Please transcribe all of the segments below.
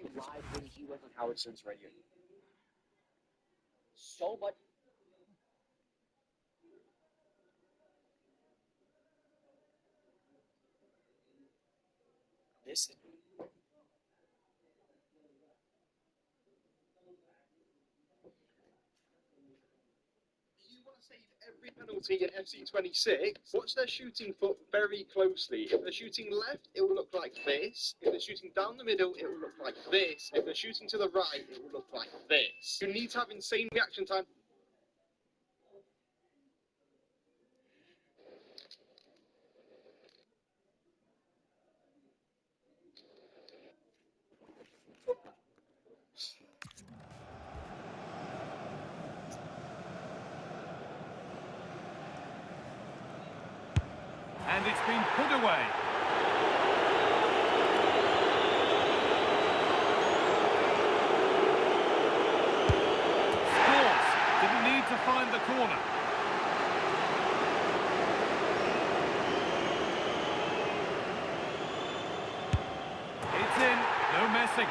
watching live when he was on Howard Stern's radio. So much. This is. Every penalty in FC26, watch their shooting foot very closely. If they're shooting left, it will look like this. If they're shooting down the middle, it will look like this. If they're shooting to the right, it will look like this. You need to have insane reaction time. And it's been put away. Scores. Didn't need to find the corner. It's in. No messing.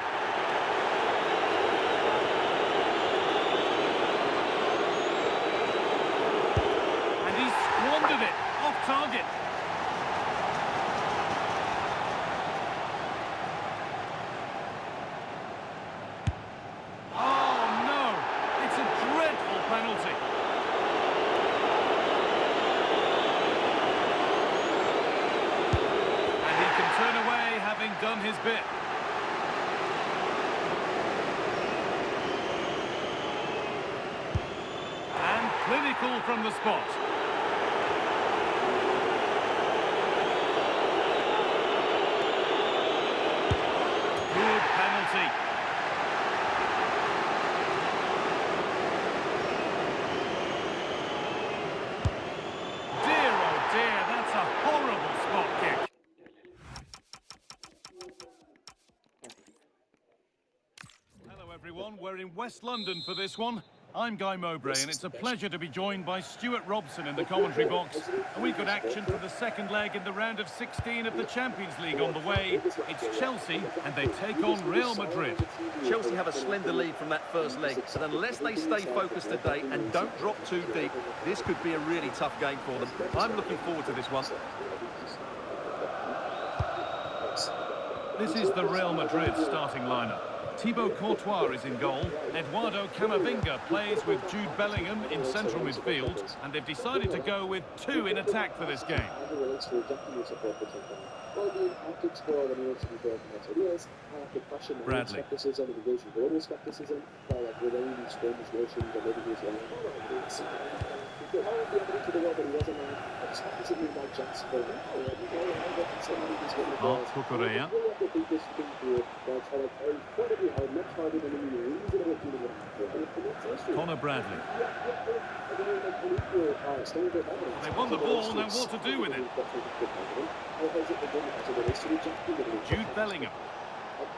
And he squandered it. Off target. Penalty. And he can turn away, having done his bit. And clinical from the spot. Good penalty. Everyone, we're in West London for this one. I'm Guy Mowbray, and it's a pleasure to be joined by Stuart Robson in the commentary box. And we've got action for the second leg in the round of 16 of the Champions League on the way. It's Chelsea, and they take on Real Madrid. Chelsea have a slender lead from that first leg, but unless they stay focused today and don't drop too deep, this could be a really tough game for them. I'm looking forward to this one. This is the Real Madrid starting lineup. Thibaut Courtois is in goal. Eduardo Camavinga plays with Jude Bellingham in central midfield, and they've decided to go with two in attack for this game. Bradley. Cucurella. Conor Bradley. They won the ball, now what to do with it? Jude Bellingham.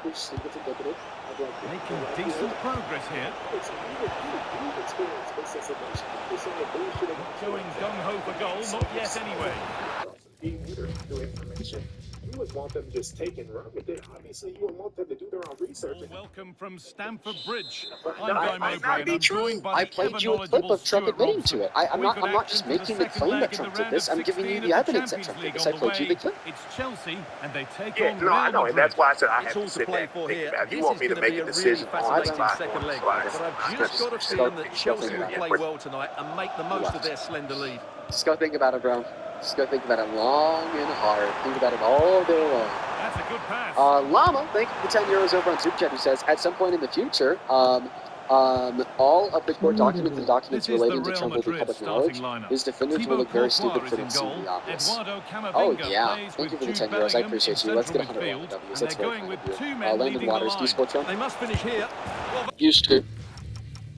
Making decent progress here. Showing gung-ho for goal, not yet anyway. You would want them to just take and run with it. Obviously, you would want them to do their own research. Welcome from Stamford Bridge. I'm Guy Mowbray, and I'm joined by I played you a clip of Trump admitting to it. I'm not just making the claim that Trump did this. I'm giving you the evidence that Trump did this. I played you the clip. It's Chelsea, and they take on Real I know, and that's why I said I have to sit play there for and think here. about it. You This want is me to going to make be a a decision really on fascinating second leg. But I've just got a feeling that Chelsea will play well tonight and make the most of their slender lead. Just go think about it, bro. Just go think about it long and hard. Think about it all day long. That's a good pass. Llama, thank you for the 10 euros over on Super Chat, who says, at some point in the future, all of the court documents and documents relating to Trump will be public knowledge. His defenders will look very stupid for not seeing the obvious. Oh yeah, thank you for the 10 euros, I appreciate you. Let's get 100 W's, that's very kind of you. Landon Waters, do you support Trump? They must finish here. Used to.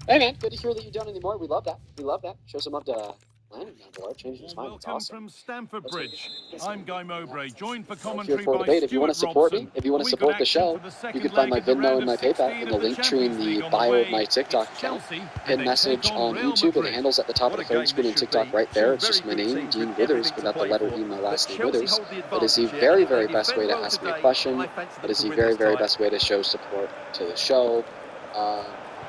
Hey man, good to hear that you don't anymore. We love that. We love that. Show some up to Landon down below, changing his Well, mind. It's welcome awesome. from Stamford Bridge. Yes, I'm Guy Mowbray, joined for If you're commentary for by debate, if you want to Stuart support me, Robson. if you want to We support got the action show, for the you second can find leg my of the Venmo round and of my PayPal 16 in of the the link tree in Champions the League on the bio of way. my TikTok It's account. Chelsea, and Pinned they message take on Real YouTube, and the Madrid. handle's at the top of What the a phone game screen this and should TikTok be. right there. Two It's very just my good name, teams Dean with Withers, everything to without the play letter for. E, my But last name Chelsea Withers. hold the It is the advantage here. very, They very best defend way to well ask me a today, question. and I fancy It them is to the win very, this very tie. best way to show support to the show.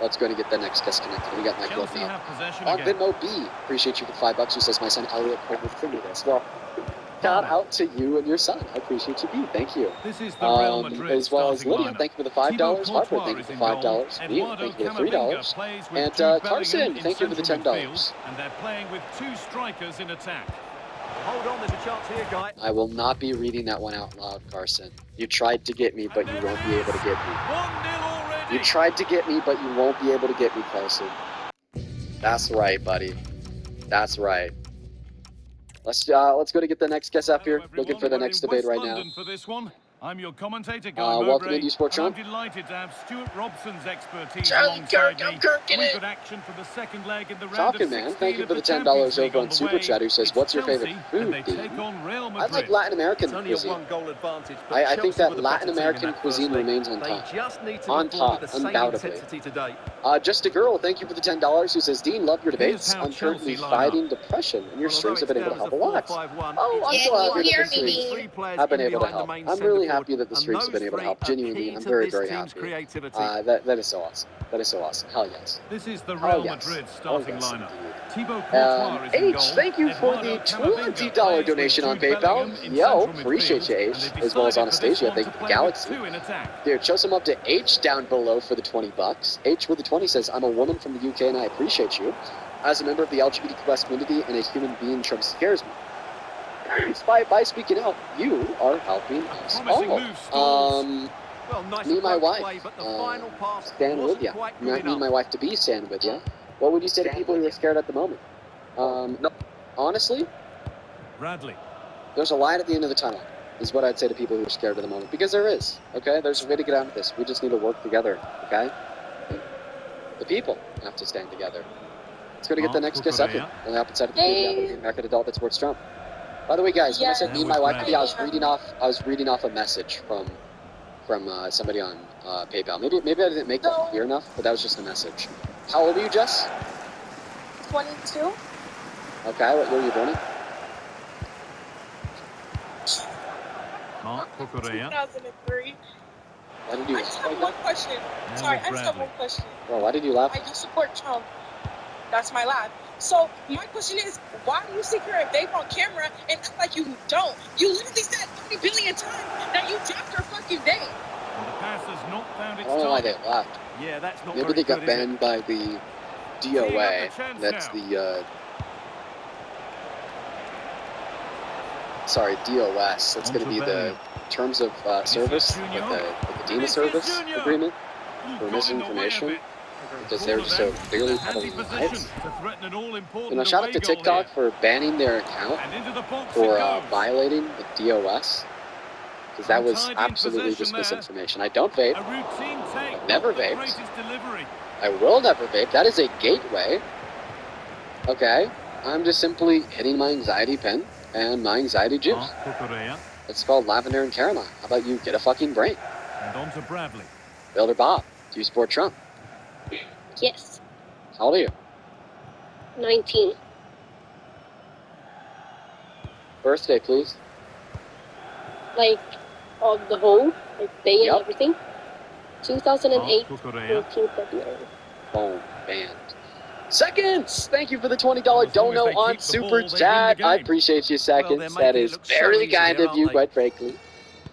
Let's go and get the next guest connected. We got Mike Love Chelsea now. have possession On again. Venmo B, appreciate you for $5. Who says my son Elliot Cole sing me this? Well, shout Palmer. out to you and your son. I appreciate you, B. Thank you. This is the Real Madrid As well as starting Lydia, lineup. thank you for the Thibaut $5. Harper, Courtois thank you is for in $5. goal. Neil, Eduardo thank you for Camavinga $3. plays with And Jude Carson, Bellingham in thank you for the central $10. midfield, and they're playing with two strikers in attack. Hold on, there's a chance here, Guy. I will not be reading that one out loud, Carson. You tried to get me, but you won't be able to get me. 1-0 already. You tried to get me, but you won't be able to get me, Carson. That's right, buddy. That's right. Let's go to get the next guest up here. Hello, Looking everyone. for the We're next in debate West right now. London for this one. I'm your commentator, Guy Welcome Mowbray, into Sport and I'm Trump. delighted to have Stuart Robson's expertise Charlie alongside Kirk, I'm me. Kirking We've it. got action for the second leg in the round Talking, of man. 16 Thank you of for the the $10 Champions League over on the Super way. Chat, who says, It's what's your Chelsea, favorite and food, they Dean? take on Real I Madrid. like Latin American It's only a cuisine. one-goal advantage, but I think Chelsea that were the Latin better team in American that cuisine first leg. remains on They top. just need to On perform top, with the same undoubtedly. intensity today. Just a girl, thank you for the $10, who says, Dean, love your Here's debates. how I'm currently Chelsea line fighting depression, and your Well, although streams have it's been able down to as help a a lot. 4-5-1, Oh, it's I'm Can glad you that hear the streams me? three players have been in able to behind the help. main I'm centre really forward, happy that the and streams have those been able to three help. are Genuinely, key I'm to very, this very team's happy. creativity. That is so awesome. That is so awesome. Hell yes. This is the Oh, Real yes. Madrid Oh, starting yes, lineup. indeed. Thibaut Courtois is in H, goal. thank you for the Eduardo Camavinga $20 plays with donation on Jude PayPal. Bellingham in Yo, central appreciate you, midfield, H, and they've as well as decided for this Anastasia. one Thank to you for play Galaxy. with two in attack. Dude, show some up to H down below for the $20. H with the 20 says, I'm a woman from the UK and I appreciate you. As a member of the LGBTQ community and a human being, Trump scares me. By speaking out, you are helping us Promising all. move stalls. Well, nice Me and my approach wife, play, but the final pass stand with wasn't ya. quite Me good and enough. my wife to be stand with ya. What would you say to people who are scared at the moment? No, honestly, Bradley. there's a light at the end of the tunnel, is what I'd say to people who are scared at the moment. Because there is, okay? There's a way to get out of this. We just need to work together, okay? The people have to stand together. Let's go to get the next guest up here. On the opposite side of the Hey. American Adult at Sports Trump. By the way, guys, when I said Yeah. me and my wife to be, I was Bradley. reading off a message from somebody on PayPal. Maybe I didn't make that No. clear enough, but that was just a message. How old are you, Jess? 22? Okay, what year are you born in? Mark Cucurella. 2003. Why did you? I just have one question. Now Sorry, with I just have Bradley. one question. Well, why did you laugh? I do support Trump. That's my lab. So my question is, why do you sit here and vape on camera and act like you don't? You literally said 30 billion times that you dropped your fucking vape. And the pass has not found I its don't know why they target. laughed. Yeah, that's not Maybe very they got good, is it? banned by the Teeing up DOA. the chance That's now. the sorry, DOS. That's On going to to be the Bellingham. terms of service, Junior. with the DINA Vinicius service Junior. agreement Ooh, for got in the way of misinformation, it. because they were so Corner clearly then, handy peddling position lies. to threaten an all-important You know, shout out to away goal TikTok here. for banning their account And into the box for it goes. violating the DOS, because that was Untidy in absolutely just possession there. misinformation. I don't vape. A routine take. I've never not the vaped. greatest delivery. I will never vape. That is a gateway. Okay, I'm just simply hitting my anxiety pen and my anxiety juice. Mark Cucurella. It's called lavender and caramel. How about you get a fucking brain? And on to Bradley. Builder Bob, do you support Trump? Yes. How old are you? 19. Birthday, please. Like, of the whole, like day and Yep. everything. 2008, Mark Cucurella. 14 February. Boom, banned. Seconds! Thank you for the $20 Well, as long as dono they on keep the Super ball, they win the Chat. I game. appreciate you, Well, Seconds. they're That making it is look so very easy kind here, of you, aren't they? quite frankly.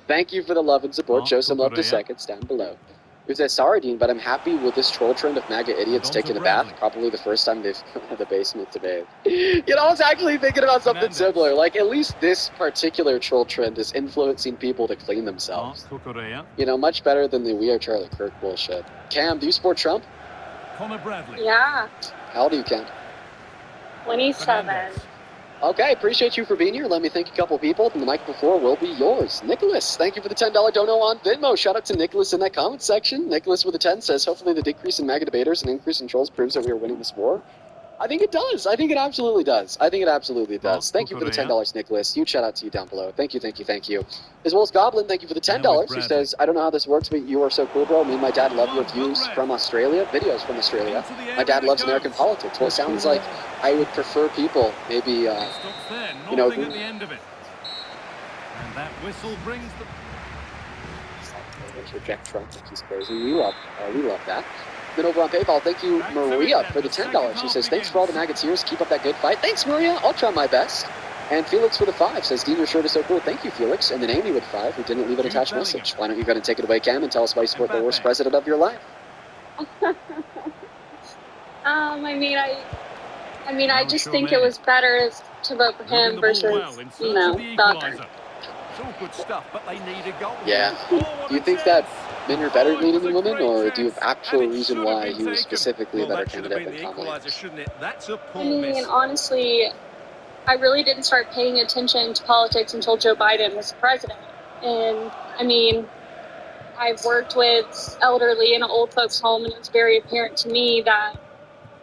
Thank you for the love and support. Mark Show some love to Cucurella. Seconds down below. Who says, sorry, Dean, but I'm happy with this troll trend of MAGA idiots on to taking a bath. Bradley. Probably the first time they've had the basement to bathe. You know, I was actually thinking about something Fernandes. similar. Like, at least this particular troll trend is influencing people to clean Mark themselves. Cucurella. You know, much better than the We Are Charlie Kirk bullshit. Cam, do you support Trump? Connor Bradley. Yeah, How old are you, Cam? 27. Fernandes. Okay, appreciate you for being here. Let me thank a couple people. And the mic before will be yours. Nicholas, thank you for the $10 dono on Venmo. Shout out to Nicholas in that comment section. Nicholas with a 10 says, hopefully the decrease in MAGA debaters and increase in trolls proves that we are winning this war. I think it does. I think it absolutely does. I think it absolutely does. Oh, Thank you for the Kukurea. $10, Nicholas. Huge shout out to you down below. Thank you, thank you, thank you. As well as Goblin, thank you for the $10. Now with Who Bradley. says, I don't know how this works, but you are so cool, bro. Me and my dad love your views Well read. from Australia, videos from Australia. Into the My dad area loves it American goes. politics. Well, it sounds like I would prefer people maybe, It stops there, you know, nothing at the end of it. And that whistle brings the... reject Trump like he's crazy. We love that. Then over on PayPal, thank you, Back to Maria, it, for the and the $10. second She half says, thanks for all the begins. Maggoteers. Keep up that good fight. Thanks, Maria. I'll try my best. And Felix for the 5 says, Dean, your shirt is so cool. Thank you, Felix. And then Amy with 5, who didn't leave an Jude attached Bellingham. message. Why don't you go ahead and take it away, Cam, and tell us why you support the worst Mbappe. president of your life? I mean, I Now just Shaw think it Mendes. was better to vote for Moving him the ball versus, well in search you of know, the the other. equaliser. It's all good stuff, but they need a goal. Yeah. Oh, what Do you a think that chance. men are better Oh, it leaning was a than women, great or do you have chance, actual and it reason should have why been he was taken. specifically a Well, better that should have candidate been than the Kamala equaliser, Harris? shouldn't it? That's a I poor mean, miss. honestly, I really didn't start paying attention to politics until Joe Biden was president. And, I mean, I've worked with elderly in an old folks home, and it's very apparent to me that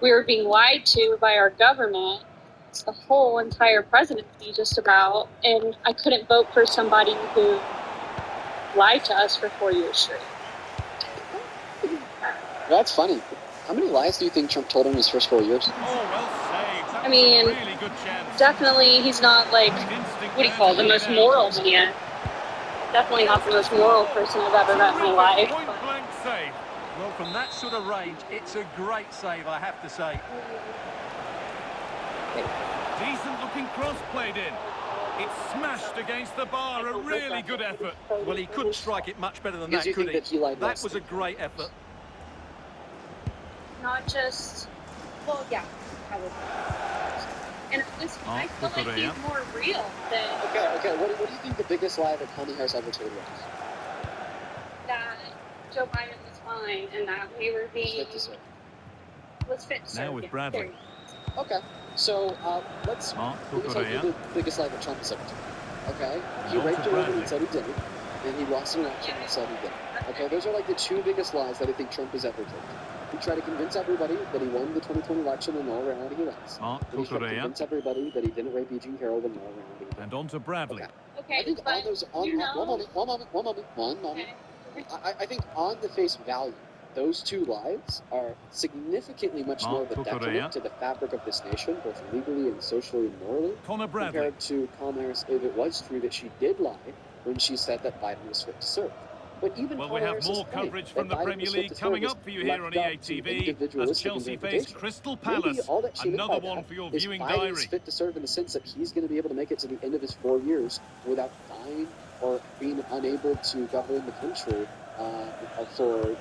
we were being lied to by our government. It's the whole entire presidency, just about. And I couldn't vote for somebody who lied to us for 4 years straight. That's funny. How many lies do you think Trump told in his first 4 years? Oh, well saved. That I mean, was a really good chance. Definitely, he's not like, Great instinct what do you there call it, to the get most it out. moral man. Definitely not the most moral person I've ever met in my life. Point But blank save. Well, from that sort of range, it's a great save, I have to say. Decent looking cross played in. It's smashed against the bar. A really good effort. Well, he couldn't strike it much better than Because that, you could think he? that he lied That less was a than- great effort. not just, well, yeah, probably. And this, I feel like he's more real than Okay. What do you think the biggest lie that Kamala Harris ever told was? that Joe Biden was fine and that we were being Fit to serve. was fit to serve. Now with yeah, Bradley. there you go. Okay, so let's Mark let me tell you Kukurea. the biggest lie that Trump has ever told. Okay, he Not raped to a woman Bradley. and said he didn't, and he lost an election and said he didn't. Okay, those are like the 2 biggest lies that I think Trump has ever told. He tried to convince everybody that he won the 2020 election, and in all reality he lost. Mark And he tried to Kukurea. convince everybody that he didn't rape Eugene Carroll, and in all reality he did. And on to Bradley. Okay. I Okay, think on but those, you know, one moment. okay. I think on the face value, those 2 lies are significantly much more of a Mark Kukurea. detriment to the fabric of this nation, both legally and socially and morally, Connor Bradley. compared to Kamala Harris if it was true that she did lie when she said that Biden was fit to serve. But even Well, Kamala we have Harris's more point coverage from that the Biden Premier was fit League to serve coming is up for you here on left EA up to TV as individualistic Chelsea face interpretation. Crystal Maybe Palace. all that she meant by Another one that for your is viewing Biden diary. is fit to serve in the sense that he's going to be able to make it to the end of his 4 years without dying or being unable to govern the country for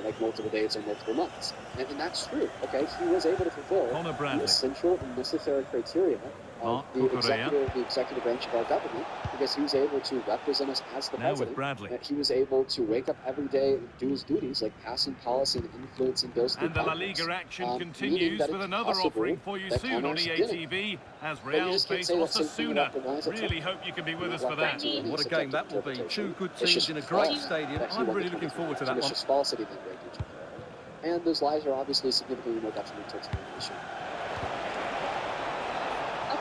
like multiple days or multiple months, and that's true. Okay, he was able to fulfill Connor the Bradley. essential and necessary criteria of Mark the Kukurea. executive branch of our government, because he was able to represent us as the Now with president. Bradley. He was able to wake up every day and do his duties, like passing policy and influencing bills through And the La Congress. Liga action Meaning continues that with it's another possible offering for you that soon on Congress EA did it. TV as But you Real just can't face say that same thing Osasuna. about the lies of Trump. Really hope you can be with us Not for left that. to any What a subjective game that will be. interpretation. 2 good It's teams just in a great false stadium. that he I'm won really the looking forward to 2020 that election. one. It's just false that he didn't rape Eugene Carroll. And those lies are obviously significantly more detrimental to the nation.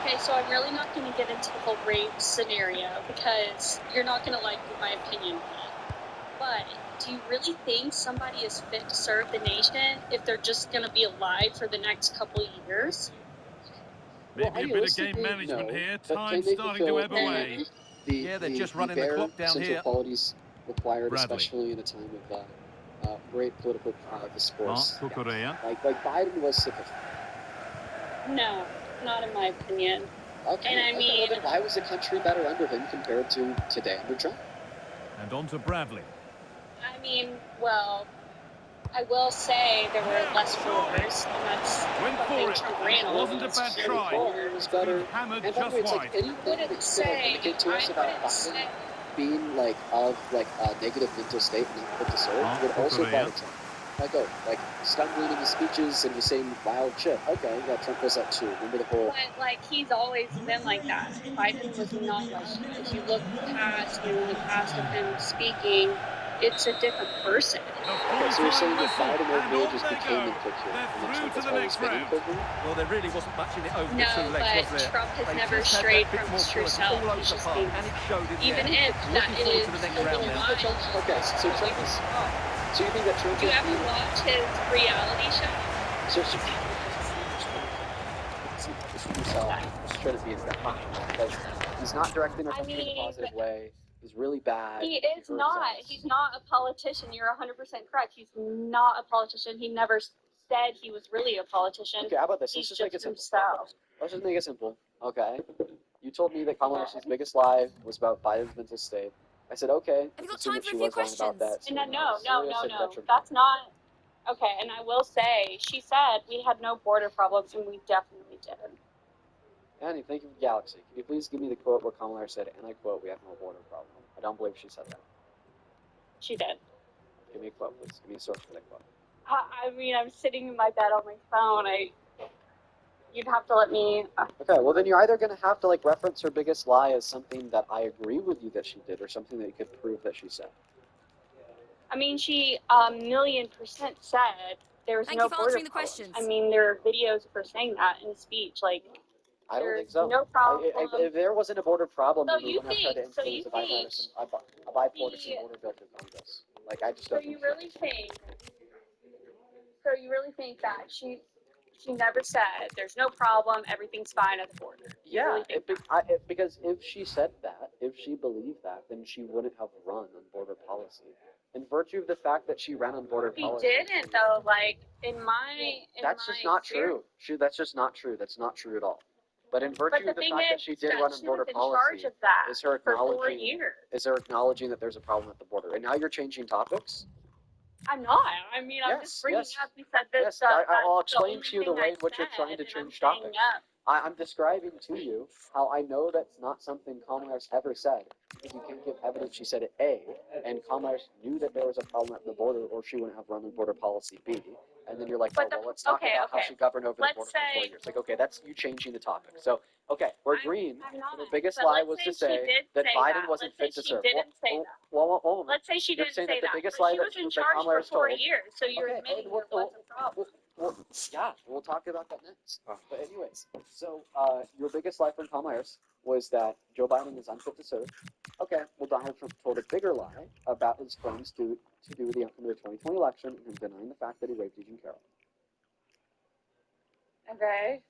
Okay, so I'm really not going to get into the whole rape scenario because you're not going to like my opinion on it. But do you really think somebody is fit to serve the nation if they're just going to be alive for the next couple of years? Maybe a bit of game idealistically, management no, here. but Time can they starting to fulfill ebb away. Yeah, they're just running the bare clock down essential here. qualities required, Bradley. especially in a time of great political discourse. Mark Kukurea. Like Biden was sufficient. No, not in my opinion. Okay, And I okay, well mean- then why was the country better under him compared to today under Trump? And on to Bradley. I mean, well, I will say there were less wars, and that's Went one for thing it. Trump ran on. Wasn't a bad try. It was better. Hammered And by the just way, it's wide. like anything that you Wouldn't could say, indicate to us I about wouldn't Biden say, being like of like a negative mental state and not fit to serve Mark would also Kukurea. apply to Trump. Like stumbling in his speeches and just saying wild shit. Okay, yeah, Trump does that too. Remember the whole but like he's always been like that. Biden was not like that. If you look past, the past of him speaking, it's a different person. Okay, so you're saying that Biden And over on just they became go. incoherent, They're and then through Trump to has the always next been round. incoherent? Well, there really wasn't much in it over the No, two legs, was but there? Trump has They never just had strayed that bit from more his true quality self. all over He's the just park, being, and it showed in the even end. if that Looking forward is to the next the round whole now. line. Okay, so Trump is. So you think that Trump You is ever being. watch his reality show? So just try to be his guy because he's not directing our I country in a mean, positive way. He's really bad. he is hurts not. us. He's not a politician. You're 100% correct. He's not a politician. He never said he was really a politician. Okay, how about this? He's Let's just make it just simple. himself. Let's just make it simple. Okay. You told me that Kamala Harris's biggest lie was about Biden's mental state. I said, okay. Have you got assume time that for she a few was wrong about that. questions? And no, serious and detrimental. that's not okay. And I will say, she said we had no border problems, and we definitely did. Annie, thank you for Galaxy. Can you please give me the quote where Kamala Harris said, and I quote, "We have no border problem"? I don't believe she said that. She did. Give me a quote, please. Give me a source for that quote. I mean, I'm sitting in my bed on my phone. You'd have to let me. Okay, well then you're either going to have to like reference her biggest lie as something that I agree with you that she did, or something that you could prove that she said. I mean, she 1,000,000% said there was Thank no you for border answering the problems. questions. I mean, there are videos of her saying that in speech. Like, I don't there's think so. no problem. If there wasn't a border problem, So then we you wouldn't have tried to think? So you introduce think? a bipartisan border bill through Congress. Like I just So don't you think so. really think? So you really think that she never said there's no problem, everything's fine at the border? You Yeah, really think that? because if she said that, if she believed that, then she wouldn't have run on border policy. In virtue of the fact that she ran on border She policy. didn't though. Like That's just not true. That's just not true. That's not true at all. But in virtue of the fact that she did run on border policy, is her acknowledging that there's a problem at the border. And now you're changing topics? I'm not. I mean, I'm just bringing up. We said this. Yes, I'll explain to you the way in which you're trying to change topics. I'm describing to you how I know that's not something Kamala Harris ever said, because you can't give evidence she said it A, and Kamala Harris knew that there was a problem at the border, or she wouldn't have run on border policy B. And then you're like, let's talk about how she governed over the border for 4 years. Like, okay, that's you changing the topic. So, okay, we're agreeing. The biggest lie was to say that Biden wasn't fit to serve. Let's say she didn't say that. The biggest But lie she was in charge for 4 years, so you're admitting there was a problem. Yeah, we'll talk about that next. But anyways, so your biggest lie from Kamala Harris was that Joe Biden is unfit to serve. Okay, well Donald Trump told a bigger lie about his plans to do the outcome of the 2020 election and denying the fact that he raped Eugene Carroll. Okay.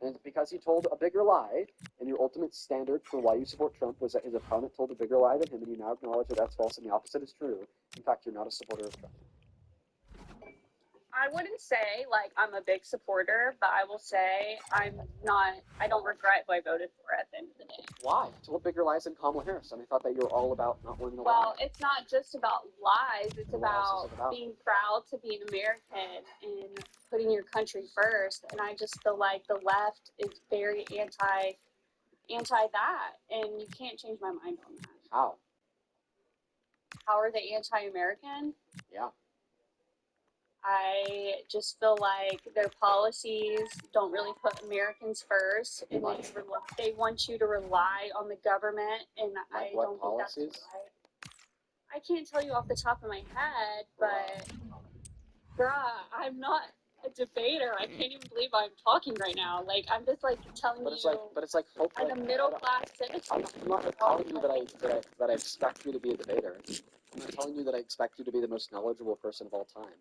And because he told a bigger lie, and your ultimate standard for why you support Trump was that his opponent told a bigger lie than him, and you now acknowledge that that's false and the opposite is true. In fact, you're not a supporter of Trump. I wouldn't say like I'm a big supporter, but I will say I don't regret who I voted for at the end of the day. Why? So what bigger lies than Kamala Harris? And I thought that you were all about not winning the Well, it's not just about lies. It's about being proud to be an American and putting your country first. And I just feel like the left is very anti that, and you can't change my mind on that. How? How are they anti-American? Yeah. I just feel like their policies don't really put Americans first, and they want you to rely on the government, and I don't think that's right. I can't tell you off the top of my head, but bruh, I'm not a debater. I can't even believe I'm talking right now. Like I'm just like telling you. But it's like hope. As a middle class citizen. I'm not telling you that I expect you to be a debater. I'm not telling you that I expect you to be the most knowledgeable person of all time.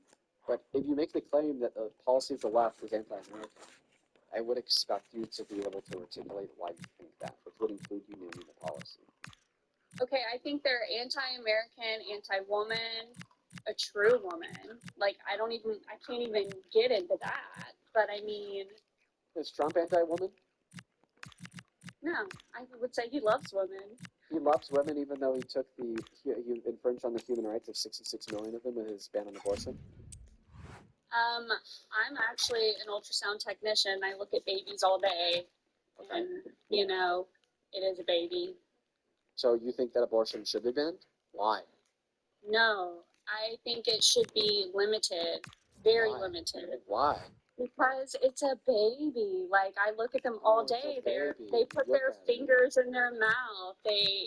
But if you make the claim that the policy of the left is anti-American, I would expect you to be able to articulate why you think that, which would include you naming the policy. Okay, I think they're anti-American, anti-woman, a true woman. Like I can't even get into that. But I mean, is Trump anti-woman? No, I would say he loves women. He loves women, even though he infringed on the human rights of 66 million of them with his ban on abortion. I'm actually an ultrasound technician. I look at babies all day, and it is a baby. So you think that abortion should be banned? Why? No, I think it should be limited, very limited. Why? Because it's a baby. Like I look at them all day. They put their fingers in their mouth. They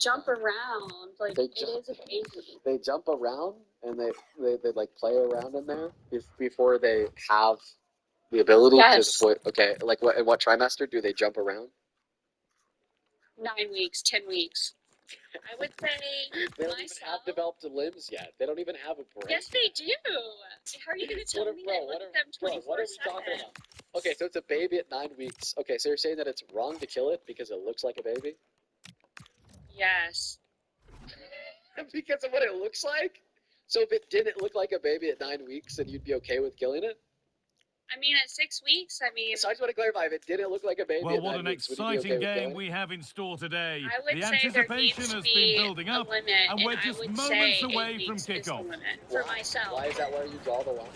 jump around. Like, They it jump- is a baby. They jump around and they like play around in there before they have the ability Yes. to. Okay, like what? In what trimester do they jump around? 9 weeks, 10 weeks. I would say They don't even have developed limbs yet. They don't even have a brain. Yes, they do. How are you going to tell me that? Look at them 24/7. What are we talking about? Okay, so it's a baby at 9 weeks. Okay, so you're saying that it's wrong to kill it because it looks like a baby? Yes. Because of what it looks like? So if it didn't look like a baby at 9 weeks, then you'd be okay with killing it? I mean, at 6 weeks, I mean, So I just want to clarify, if it didn't look like a baby Well, at what 9 an weeks, would you be exciting okay with game killing it? we have in store today. I would The say there needs anticipation to has be been building a up, limit, and we're I just would moments say away 8 from weeks is the kickoff. limit for Why? myself. Why is that where you draw the line?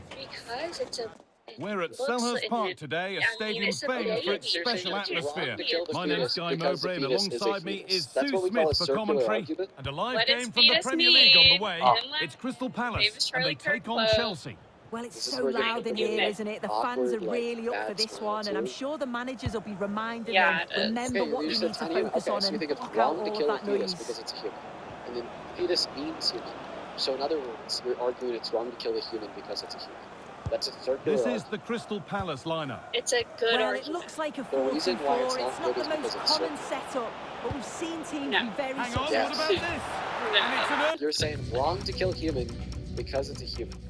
Because it's a... We're at looks Selhurst in Park it. today, a I mean, stadium it's a famed for baby. its So you're saying special that it's atmosphere. wrong to kill the My name's fetus Guy because the Mowbray, and fetus is a alongside me fetus. is That's Sue what we call a Smith for circular commentary. argument? And a live Let game its from the fetus Premier League on meet. the way. Oh. It's Crystal Palace, Famous and they Charlie take Kirk on quote. Chelsea. Well, it's This is so where you're loud in gonna get here, that isn't it? The awkward, fans are like, really up for bad this smell, one, and I'm too. sure the managers will be reminding Yeah, them, it is. remember Okay, what you you just need said to tiny. focus Okay, on so you and think it's block out wrong to all of kill a that fetus noise. because it's a human. And then fetus means human. So in other words, you're arguing it's wrong to kill a human because it's a human. That's a circular This is argument. the Crystal Palace lineup. It's a good Well, argument. it looks like a The reason why 4-2-4. it's not It's good not the is most because it's common circular. setup, but we've seen teams No. be very Hang on, successful. what about this? And it's an You're saying wrong to kill human because it's a human.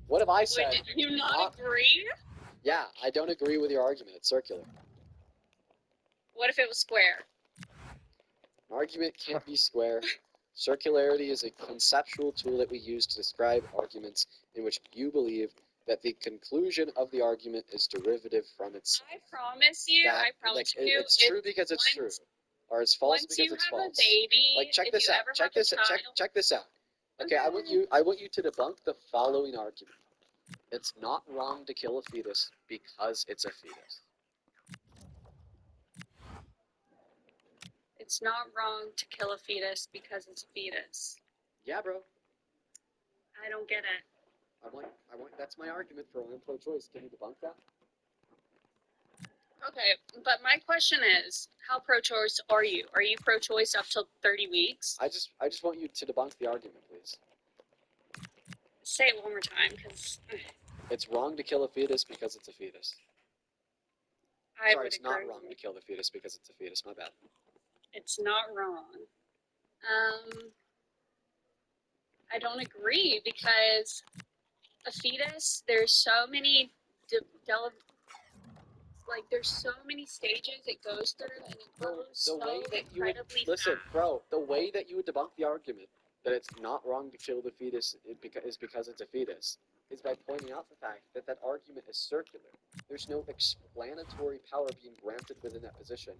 What have I said? Would you not agree? Yeah, I don't agree with your argument. It's circular. What if it was square? An argument can't be square. Circularity is a conceptual tool that we use to describe arguments in which you believe that the conclusion of the argument is derivative from its. I promise you, That, I promise like, you, it's true because it's true, or it's false once because you it's have false. a baby, Like, check if this you out. ever Check have a this. child, Check this out. Okay, I want you to debunk the following argument. It's not wrong to kill a fetus because it's a fetus. It's not wrong to kill a fetus because it's a fetus. Yeah, bro. I don't get it. That's my argument for I'm pro-choice. Can you debunk that? Okay, but my question is, how pro-choice are you? Are you pro-choice up till 30 weeks? I just want you to debunk the argument, please. Say it one more time, because It's wrong to kill a fetus because it's a fetus. I Sorry, would it's agree. not wrong to kill the fetus because it's a fetus. My bad. It's not wrong. I don't agree because a fetus, there's so many there's so many stages it goes through, and it grows so incredibly listen, fast. bro, the way that you would debunk the argument that it's not wrong to kill the fetus is because it's a fetus is by pointing out the fact that that argument is circular. There's no explanatory power being granted within that position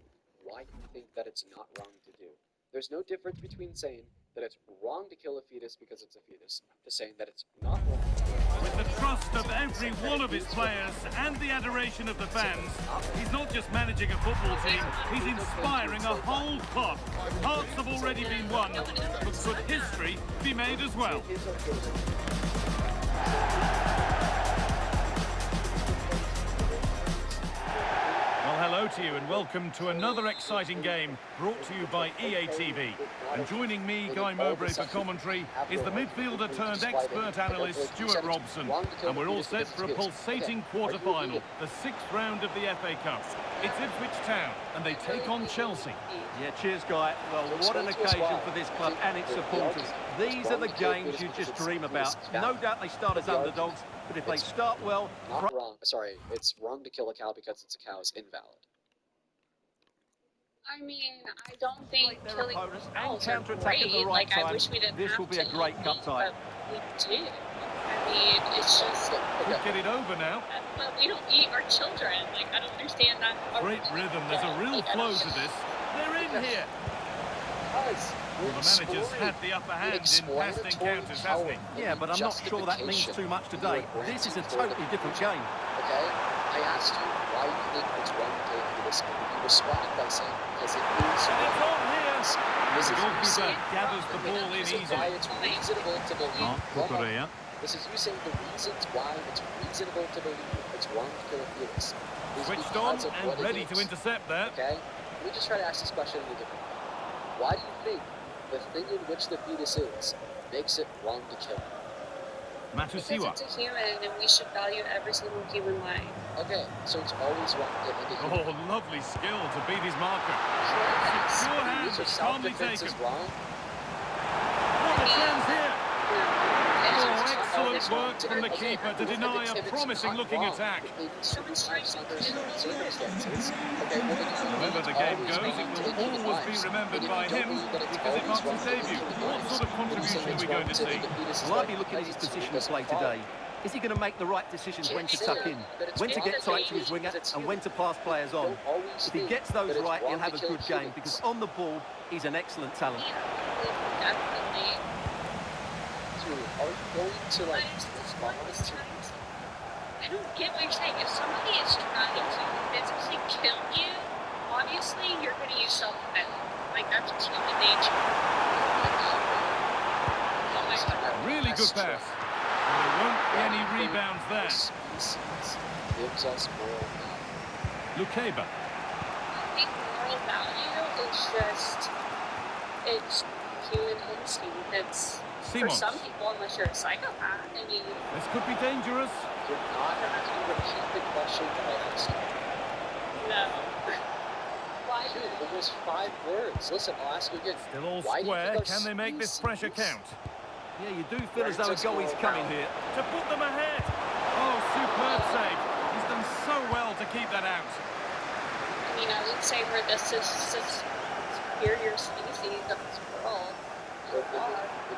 why you think that it's not wrong to do. There's no difference between saying that it's wrong to kill a fetus because it's a fetus to saying that it's not wrong to kill a fetus. With the trust of every one of his players and the adoration of the fans, he's not just managing a football team, he's inspiring a whole club. Hearts have already been won, but could history be made as well? Well, hello to you and welcome to another exciting game brought to you by EA TV. And joining me, Guy Mowbray, for commentary is the midfielder turned expert analyst Stuart Robson. And we're all set for a pulsating quarter-final, the 6th round of the FA Cup. It's Ipswich Town and they take on Chelsea. Yeah, cheers, Guy. Well, what an occasion for this club and its supporters. These are the games you just dream about. No doubt they start as underdogs, but if they start well... Not wrong. Sorry, it's wrong to kill a cow because it's a cow is invalid. I mean, I don't think Their killing opponents and cows are counter-attack at great. the right Like, I time. wish we didn't This have will be to a great eat cup meat, tie. but we do. I mean, it's just... Could get it over now. But we don't eat our children. Like, I don't understand that. Great rhythm, there's a real flow to this. They're in here. Well, the manager's had the upper hand in past encounters, hasn't he? Yeah, but I'm not sure that means too much today. This is a totally different game. Okay? I asked you why you think it's wrong to kill a fetus, and you responded by saying, because it is And it's wrong. on here. This The is you goalkeeper saying, gathers the ball in this is easily. why it's reasonable to believe. Mark Cucurella. This is you saying the reasons why it's reasonable to believe it's wrong to kill a fetus. is Switched on because of and what it ready to is. intercept there. Okay? Let me just try to ask this question in a different way. Why do you think the thing in which the fetus is makes it wrong to kill it? Because Matusiwa. it's a human and we should value every single human life. Okay, so it's always wrong to end a Oh, human. lovely skill to beat his marker. Yes. Secure hand, So but calmly self-defense taken. is wrong? What a chance here. Oh, excellent work from the keeper to deny a promising-looking attack. In certain circumstances. Okay, well then However the game goes, it will always be remembered by him because it marks his debut. What sort of contribution are we going to see? Well, I'd be looking at his position of play today. Is he going to make the right decisions when to tuck in, when to get tight to his winger, and when to pass players on? If he gets those right, he'll have a good game, because on the ball, he's an excellent talent. Definitely. Are you going to like respond to I don't get what you're saying. If somebody is trying to physically kill you, obviously you're going to use self-defense. Like, that's just human nature. Really good pass. And there won't be any rebounds there. gives us moral value? Lukeba. I think moral value is just, it's human instinct. It's, for Simons. some people, unless you're a psychopath, I mean, This could be dangerous. You're not going to repeat the question that I asked you. no. Why? Dude, it was 5 words. Listen, I'll ask you again. Still all Why do you square. think Can they make this those pressure seasons- count? Yeah, you do feel as though a goal is coming here. To put them ahead. Oh, superb save. He's done so well to keep that out. I mean, I would say we're the superior species of this world. So if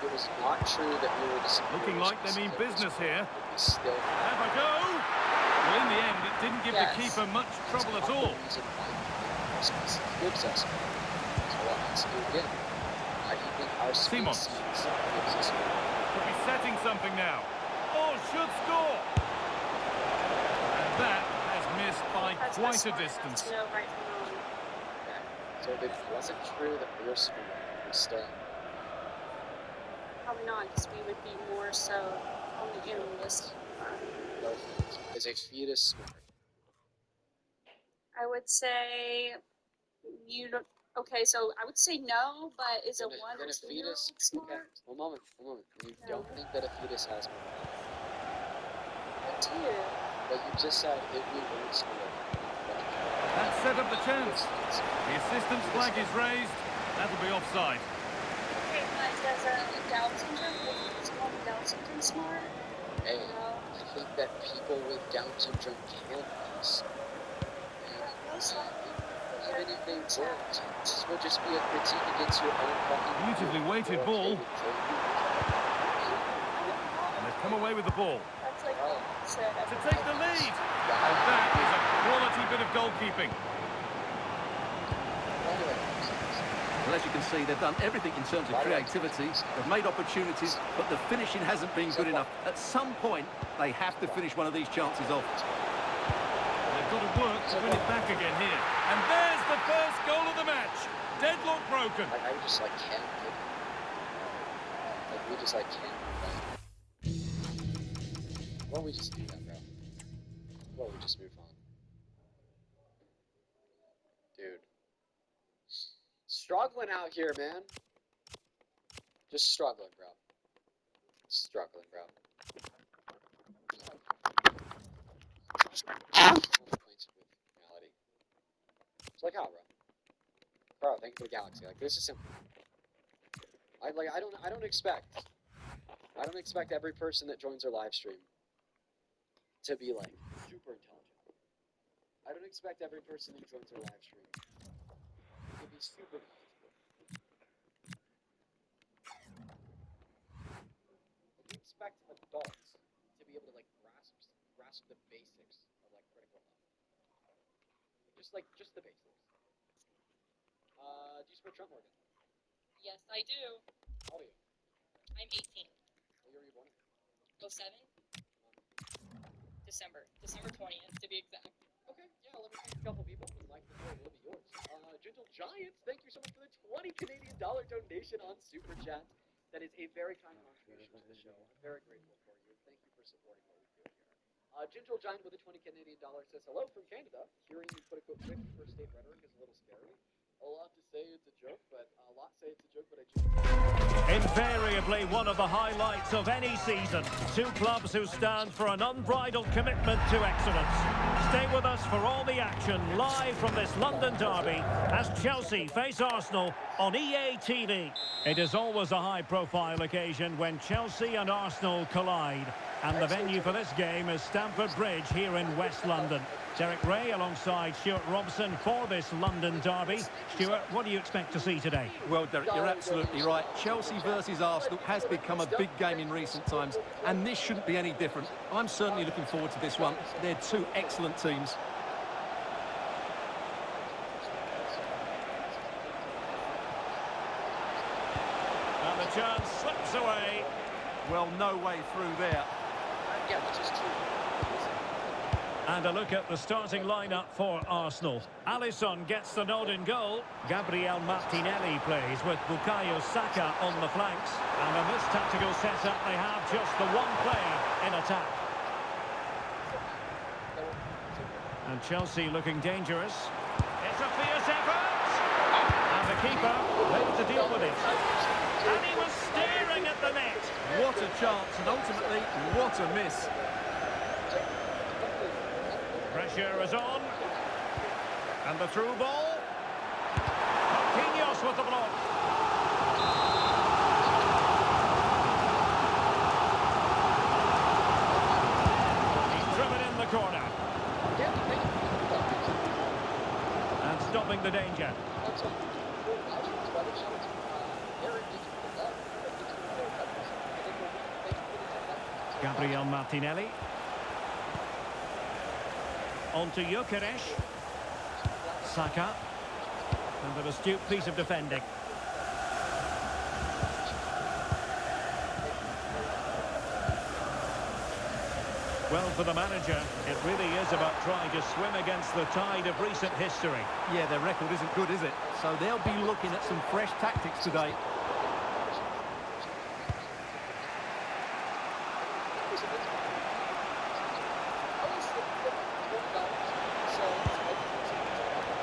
it was not true that we were the superior Looking like they mean species, business here. we still Have a go. Well, in the end, it didn't give Yes. the keeper much trouble at That's all. the reason why our species gives us more. So I'll ask you again. Why do you think our Simons. species gives us more? Could be setting something now. Oh, should score. And that has missed by That's quite a smart enough distance. to know right from wrong. So if it wasn't true that we were smart, we still Probably not, because we would be more so on the animalistic front. no fetus. Is a fetus smart? I would say you don't. Okay, so I would say no, but is a Then 1 then or a 2 fetus. smart? Okay, one moment. You No. don't think that a fetus has more? I do. But you just said if we weren't smart. That set up the chance. The assistant's flag is raised. That'll be offside. Okay, but does a Down syndrome, is someone with Down syndrome smart? Hey, No. I think that people with Down syndrome can be smart. Most likely. Even if they weren't, this would just be a critique against your own fucking. Beautifully weighted ball. And they've come away with the ball. That's like what you said. To take the lead. And that is a quality bit of goalkeeping. Well, as you can see, they've done everything in terms of creativity. They've made opportunities, but the finishing hasn't been good enough. At some point, they have to finish one of these chances off. They've got to work to win it back again here. And there's the first goal of the match. Deadlock broken. I just like can't pick it. Like we just like can't move on. Why don't we just do that, bro? Why don't we just move on? Dude. Struggling out here, man. Just struggling, bro. Struggling, bro. Acquainted with reality. It's like how, bro? Bro, thank you for the galaxy. Like this is simple. I don't expect every person that joins our live stream to be like super intelligent. I don't expect every person who joins our live stream to be super knowledgeable. We expect adults to be able to like grasp the basics of like critical thought. Just the basics. Do you support Trump Morgan? Yes, I do. How old are you? I'm 18. What year were you born? 07. December 20th to be exact. Okay, yeah, let me thank a couple people who like the show. Will be yours. Gentle Giants, thank you so much for the $20 Canadian donation on Super Chat. That is a very kind contribution to the show. I'm very grateful for you. Thank you for supporting what we do here. Gentle Giant with a $20 Canadian says hello from Canada. Hearing you put a quick first state rhetoric is a little scary. A lot to say it's a joke, but a lot say it's a joke, but I just... Invariably one of the highlights of any season. Two clubs who stand for an unbridled commitment to excellence. Stay with us for all the action live from this London derby as Chelsea face Arsenal on EA TV. It is always a high-profile occasion when Chelsea and Arsenal collide. And the venue for this game is Stamford Bridge here in West London. Derek Ray alongside Stuart Robson for this London derby. Stuart, what do you expect to see today? Well, Derek, you're absolutely right. Chelsea versus Arsenal has become a big game in recent times, and this shouldn't be any different. I'm certainly looking forward to this one. They're two excellent teams. And the chance slips away. Well, no way through there. Yeah, which is true. And a look at the starting lineup for Arsenal. Alisson gets the nod in goal. Gabriel Martinelli plays with Bukayo Saka on the flanks. And in this tactical setup, they have just the one player in attack. And Chelsea looking dangerous. It's a fierce effort! And the keeper able to deal with it. And he was staring at the net. What a chance, and ultimately, what a miss. Pressure is on. And the through ball. Marquinhos with the block. He's driven in the corner. And stopping the danger. Gabriel Martinelli. On to Gyökeres. Saka. And an astute piece of defending. Well, for the manager, it really is about trying to swim against the tide of recent history. Yeah, their record isn't good, is it? So they'll be looking at some fresh tactics today.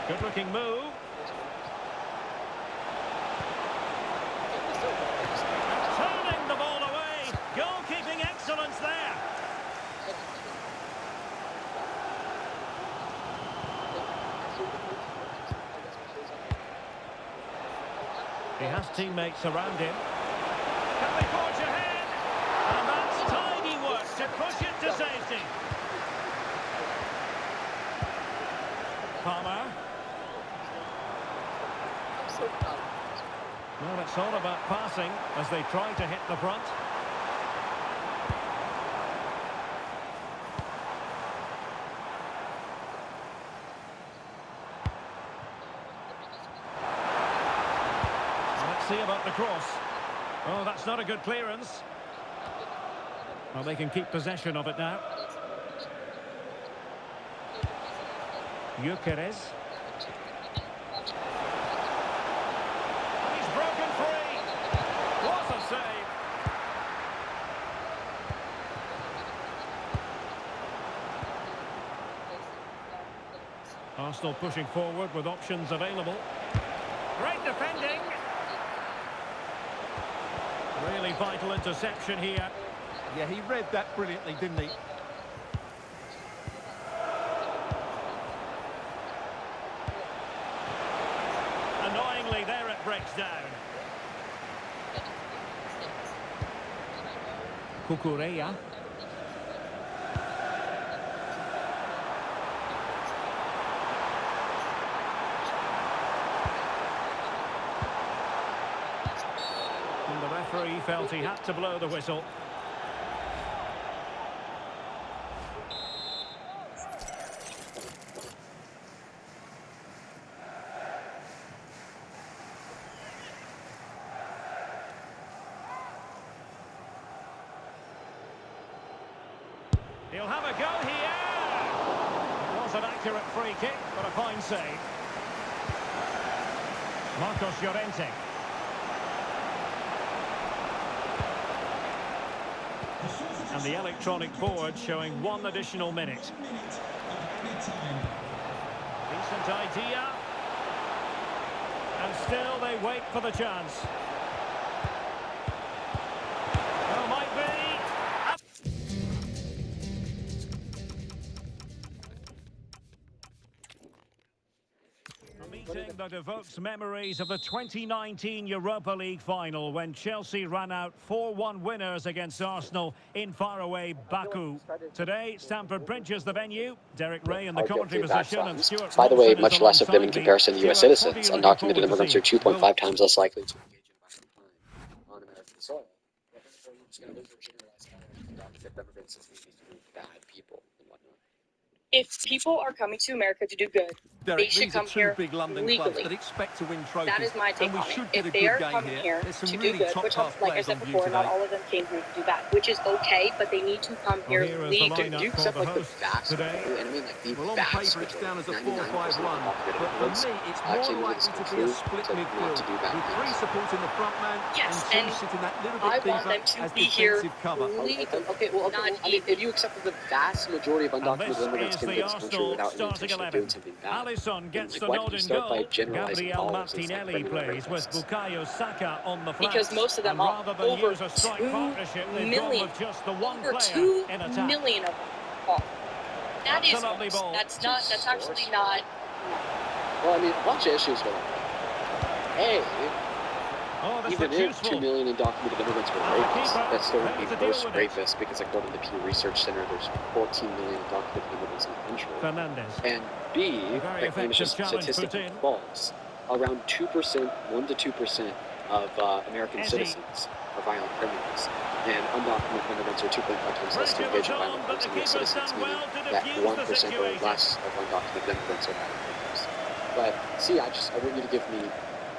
Good-looking move. Turning the ball away. Goalkeeping excellence there. He has teammates around him. Can they forge ahead? And that's tidy work to push it to safety. Palmer. Well, it's all about passing as they try to hit the front. Let's see about the cross. Oh, that's not a good clearance. Well, they can keep possession of it now. Gyökeres. He's broken free. What a save. Arsenal pushing forward with options available. Great defending. Really vital interception here. Yeah, he read that brilliantly, didn't he? Annoyingly, there it breaks down. Cucurella. And the referee felt he had to blow the whistle. He'll have a go here. It was an accurate free kick, but a fine save. Marcos Llorente. And the electronic board showing 1 additional minute. Decent idea. And still they wait for the chance. Oh, might be. A meeting that evokes memories of the 2019 Europa League final when Chelsea ran out 4-1 winners against Arsenal in faraway Baku. Today, Stamford Bridge is the venue. Derek Ray in the commentary position and Stuart By the way, Robson much is less of them in alongside me. comparison to U.S. Stuart, what are citizens. you looking forward Undocumented to immigrants are seeing? 2.5 times less likely to engage in violent crime on American soil. Therefore, you're just going to over-generalize all undocumented immigrants as being bad people and whatnot. If people are coming to America to do good, they Derek, should these are come two here big London clubs legally. that expect to win trophies. That is my take and we on it. should get If a they good are game coming here There's some to really do good, which, top-class like I players said on view before, not today. all of them came here to do that, which is okay, but they need to come here Here is the legally. lineup Do you for accept the like the hosts vast today. majority, and I mean like the Well, on vast paper it's down as a 4-5-1, majority, but for me it's more likely to be a split midfield with 3 supporting the front man Yes, and 2 and sitting that little I bit want deeper them to as be here defensive cover. legally. I mean, if you accept that the vast majority of And undocumented this immigrants is came the to this country Arsenal without any starting intention of 11. doing something bad, Alisson then, gets like, the why nod did you in start by goal. generalizing Gabriel followers as like Martinelli criminal plays with rapists? Bukayo Saka on the Because flanks. most of them And are rather than over use a strike 2 partnership, they've gone million. with just the one Over player 2 in attack. million of them are. That That's a is lovely false. ball. That's actually not. Well, I mean, a bunch of issues with it. Hey, Oh, this even looks if useful. 2 million undocumented immigrants were And the rapists, keeper that still would fails be to deal most with it. rapists because according to the Pew Research Center, there's 14 million undocumented immigrants in the country. Fernandez. And B, A very that claim is effective just challenge put statistically in. false. Around 2%, 1 to 2% of American Ezzy. citizens are violent criminals. And undocumented immigrants are 2.5 times less to Pressure engage was in on, violent but crimes the than U.S. keeper's citizens, done meaning well to that defuse the 1% or situation. less of undocumented immigrants are violent criminals. But see, I want you to give me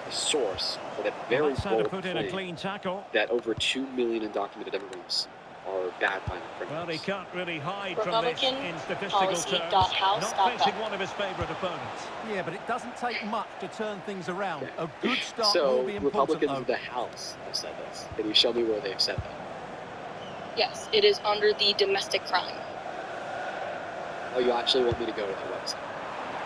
a source for that Well, very that's how to bold put in a claim clean tackle. that over 2 million undocumented immigrants are bad violent Well, he criminals. can't really hide from this in Republican statistical policy terms. dot house Not dot facing gov. one of his favourite opponents. Yeah, but it doesn't take much to turn things around. Okay. A good start So, will be important Republicans though. in the House have said this. Can you show me where they've said that? Yes, it is under the domestic crime. Oh, you actually want me to go to their website?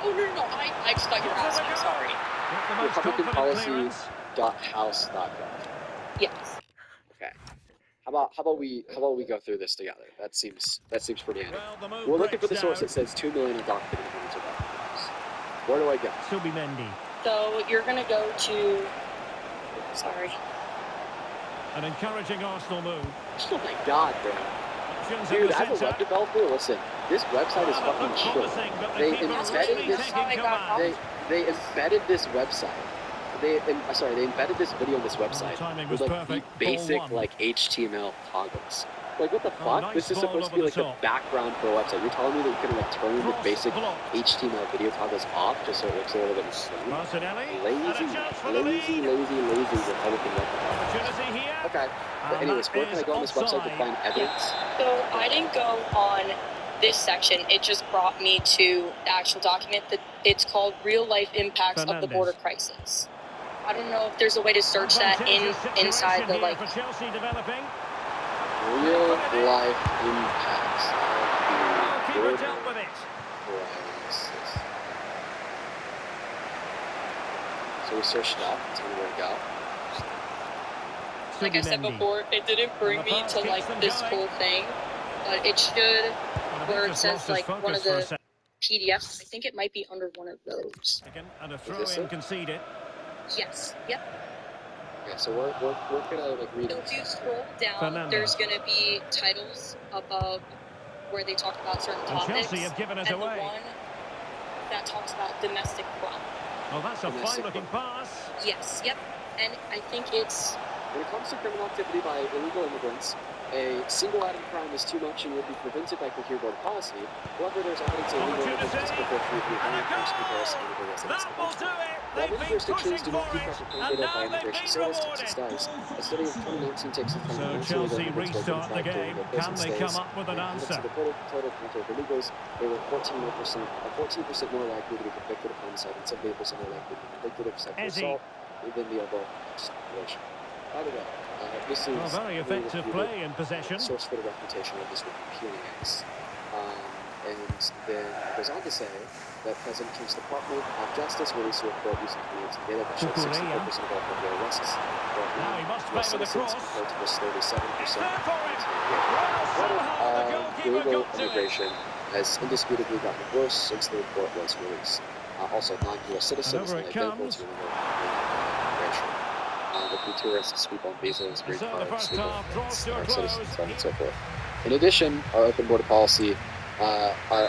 Oh, no. I just thought you were asking. Sorry. With the most Republican confident clearance. policy.house.gov. Yes. Okay. How about we go through this together? That seems pretty handy. Well, the move We're looking for the breaks source down. that says 2 million undocumented immigrants are violent criminals. Where do I go? Subimendi. So you're going to go to. Sorry. An encouraging Arsenal move. Oh my God, bro. Options in Dude, the I'm a web centre. developer. Listen, this website is Well, it fucking looked shit. promising, but the They keeper embedded really this. taking command. They embedded this website. They embedded this video on this website timing with was like the perfect. basic Ball one. like HTML toggles. Like what the fuck? nice This is ball supposed to be over like the the top. background for a website. You're telling me that you can like turn the Cross basic blocked. HTML video toggles off just so it looks a little bit insane? Martinelli. And a Lazy chance for the lead. Republican web developers. Opportunity here. Okay. But And anyways, that where can I is go on this website to offside. find evidence? So I didn't go on this section. It just brought me to the actual document. That it's called Real Life Impacts of the Fernandez. Border Crisis. I don't know if there's a way to search that inside the like. For Chelsea developing. Real life impacts of the Keeper border dealt with it. crisis. So we searched it up. Tell me where to go. Like I said Subimendi. before, it didn't bring And the me pass to keeps like them this going. whole thing, but it should. And I think Where it just says, lost his like, one focus of for a the- second. PDFs. I think it might be under one of those. And a this throw-in it? conceded. Yes. Yep. Okay, so we're gonna like read So it. if you scroll down, Fernandez. there's gonna be titles above where they talk about certain And topics. Chelsea have given it and away. the one that talks about domestic crime. Oh, that's a Domestic fine-looking pass. Yes. Yep. And I think it's When it comes to criminal activity by illegal immigrants, a single atom crime is too much and will be prevented by coherent border policy. However, there's evidence that illegal immigrants Opportunity. disproportionately view And a violent crimes in goal! comparison to illegal residents That in the will country. do it. While They've many been jurisdictions pushing do not for keep it. up with And data by now they've immigration been service, rewarded. Texas does. A study of 2019 takes into account So how many Chelsea illegal immigrants were restart the tracked during game. their Can prison they stays. come up with an And added answer? to the total count of illegals, they were 14% more likely to be convicted of homicide and 78% more likely to be convicted of sexual Ezzy. assault than the overall population. By the way, this is Well, very effective play in possession. source for the reputation of this would be PNX. And then it goes on to say that President Trump's Department of Justice released a report using creative data that shows 64% of all federal arrests Now he must play U.S. with the citizens cross. compared to just 37%. Goalkeeper Illegal got to it. immigration has indisputably gotten worse since the report was released. Also, non-U.S. citizens over and it available comes. to immigration. Would be tourists, people on visas, green So the cards, first legal half draws to a citizens, close. so on and so forth. In addition, our open border policy, our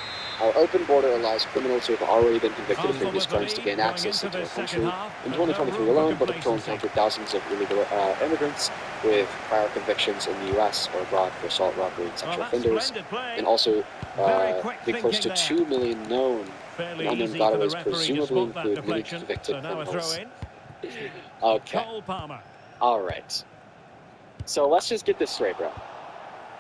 open border allows criminals who have already been convicted of Arsenal previous with the crimes to lead gain going access into into our this second country. half, In but no 2023 room for alone, Border Patrol complacency. encountered thousands of illegal immigrants with prior convictions in the U.S. or abroad for assault, robbery, and Well, sexual that's offenders, splendid play. and also Very quick be close to thinking there. 2 million known Fairly and unknown easy for the gotaways, referee to presumably spot that include many deflection. convicted So now a throw criminals. in. Okay, Cole Palmer. all right. So let's just get this straight, bro.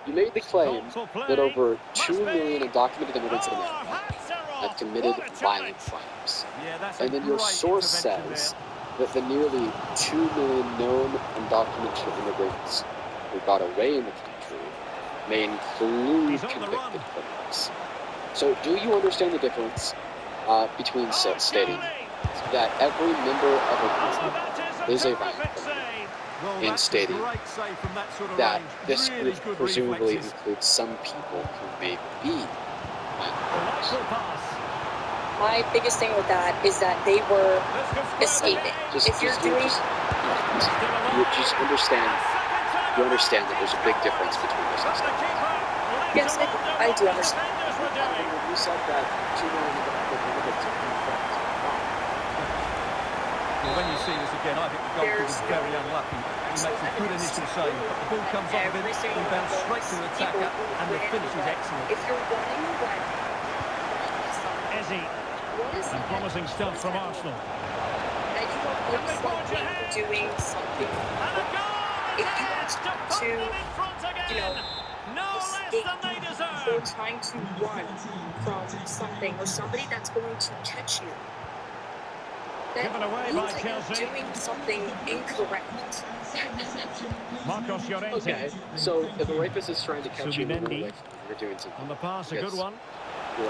You made the claim Thoughtful play. that over Must 2 million be. undocumented immigrants in Oh, our America hats are have off. committed What a violent challenge. crimes. Yeah, that's a And then your great source intervention says there. that the nearly 2 million known undocumented immigrants who got away in the country may include He's on the run. convicted criminals. So do you understand the difference between Oh, stating surely. that every member of a Oh, group that is is a a violent terrific criminal, save. Well, in that's stating a great save from that sort of that range. this Really group good presumably reflexes. includes some people who may be violent criminals? Delightful pass. My biggest thing with that is that they were This could square the escaping. game. If you're doing, Still just alive. understand. You understand that there's a big difference between those two But the statements. keeper Yes, left to wonder I what do the understand. defenders were doing. When you said that 2 million undocumented immigrants are criminals, Well, when you see this again, I think the goalkeeper was very unlucky. He makes a good initial save, but the ball comes off of him, he bounces straight to the attacker, and the finish is excellent. if you're running away, Ezzy. what is And it promising stuff from Arsenal. that you are Can they forge constantly ahead? doing something And a goal! If It you is want to put to, them in front again. No less escape than they or deserve. trying to run from something or somebody that's going to catch you, that Given away means by that Chelsea. you're doing something incorrect. Marcos Llorente. Okay, so if a rapist is trying to catch you and run Subimendi. away from you, you're doing something. On the pass, a Yes. good one. Right.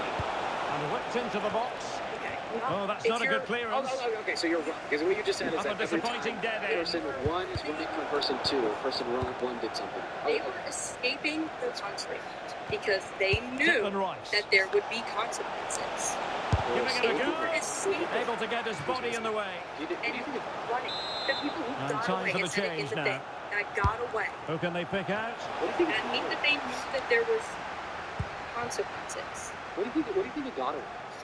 And whipped into the box. Okay. Oh, that's If not a you're- good clearance. Okay, so you're wrong. Because what you just said is Up a that every disappointing time dead end. person one is running from person two, or person one did something. They were escaping the country because they knew Declan Rice. that there would be consequences. Giving it a They go. were escaping Able to get his body in the way. and running. The people who And got time away for the instead of in change the now. thing that got away. Who can they pick out? What do you think? That means that they knew that there was consequences. What do you think the daughter was?